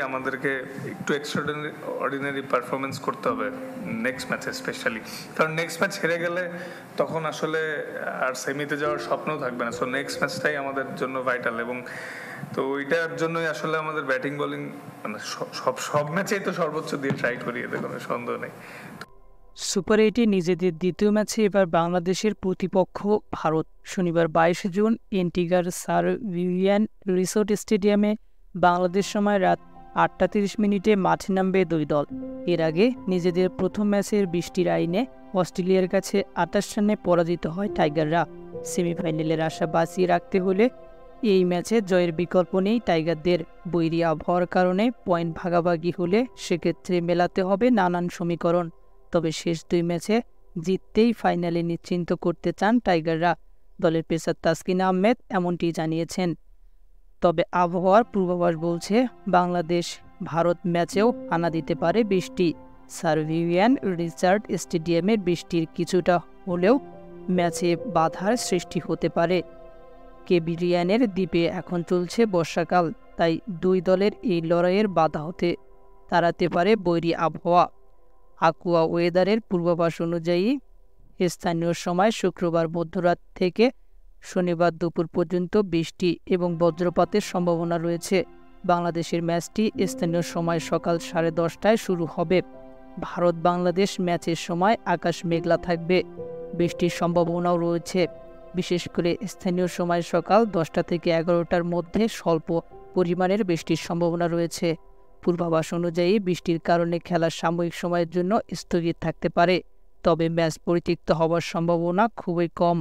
আমাদেরকে একটু extraordinary performance করতে হবে নেক্সট ম্যাচে স্পেশালি, কারণ নেক্সট ম্যাচ হেরে গেলে তখন আসলে আর সেমিতে যাওয়ার স্বপ্নও থাকবে না। সো নেক্সট ম্যাচটাই আমাদের জন্য ভাইটাল, এবং তো ওইটার জন্যই আসলে আমাদের ব্যাটিং বোলিং মানে সব ম্যাচেই তো সর্বোচ্চ দিয়ে ট্রাই করি, এতে কোনো সন্দেহ নেই। সুপার 8-এ নিজেদের দ্বিতীয় ম্যাচে এবার বাংলাদেশের প্রতিপক্ষ ভারত। শনিবার 22 জুন এন্টিগার স্যার ভিভিয়ান রিসোর্ট স্টেডিয়ামে বাংলাদেশ সময় রাত 8:30 মাঠে নামবে দুই দল। এর আগে নিজেদের প্রথম ম্যাচের বৃষ্টির আইনে অস্ট্রেলিয়ার কাছে 28 রানে পরাজিত হয় টাইগাররা। সেমিফাইনালের আশা বাঁচিয়ে রাখতে হলে এই ম্যাচে জয়ের বিকল্প নেই টাইগারদের। বৈরী আবহাওয়ার কারণে পয়েন্ট ভাগাভাগি হলে সেক্ষেত্রে মেলাতে হবে নানান সমীকরণ। তবে শেষ দুই ম্যাচে জিততেই ফাইনালে নিশ্চিন্ত করতে চান টাইগাররা। দলের পেসার তাসকিন আহমেদ এমনটি জানিয়েছেন। তবে আবহাওয়ার পূর্বাভাস বলছে বাংলাদেশ ভারত ম্যাচেও হানা দিতে পারে বৃষ্টি। স্যার ভিভিয়ান রিচার্ড স্টেডিয়ামের বৃষ্টির কিছুটা হলেও ম্যাচে বাধার সৃষ্টি হতে পারে। ক্যারিবিয়ানের দ্বীপে এখন চলছে বর্ষাকাল, তাই দুই দলের এই লড়াইয়ের বাধা হতে তাড়াতে পারে বৈরী আবহাওয়া। আকুয়া ওয়েদারের পূর্বাভাস অনুযায়ী স্থানীয় সময় শুক্রবার মধ্যরাত থেকে শনিবার দুপুর পর্যন্ত বৃষ্টি এবং বজ্রপাতের সম্ভাবনা রয়েছে। বাংলাদেশের ম্যাচটি স্থানীয় সময় সকাল 10:30টায় শুরু হবে। ভারত বাংলাদেশ ম্যাচের সময় আকাশ মেঘলা থাকবে, বৃষ্টির সম্ভাবনাও রয়েছে। বিশেষ করে স্থানীয় সময় সকাল 10টা থেকে 11টার মধ্যে স্বল্প পরিমাণের বৃষ্টির সম্ভাবনা রয়েছে। পূর্বাভাস অনুযায়ী বৃষ্টির কারণে খেলা সাময়িক সময়ের জন্য স্থগিত থাকতে পারে, তবে ম্যাচ পরিত্যক্ত হওয়ার সম্ভাবনা খুবই কম।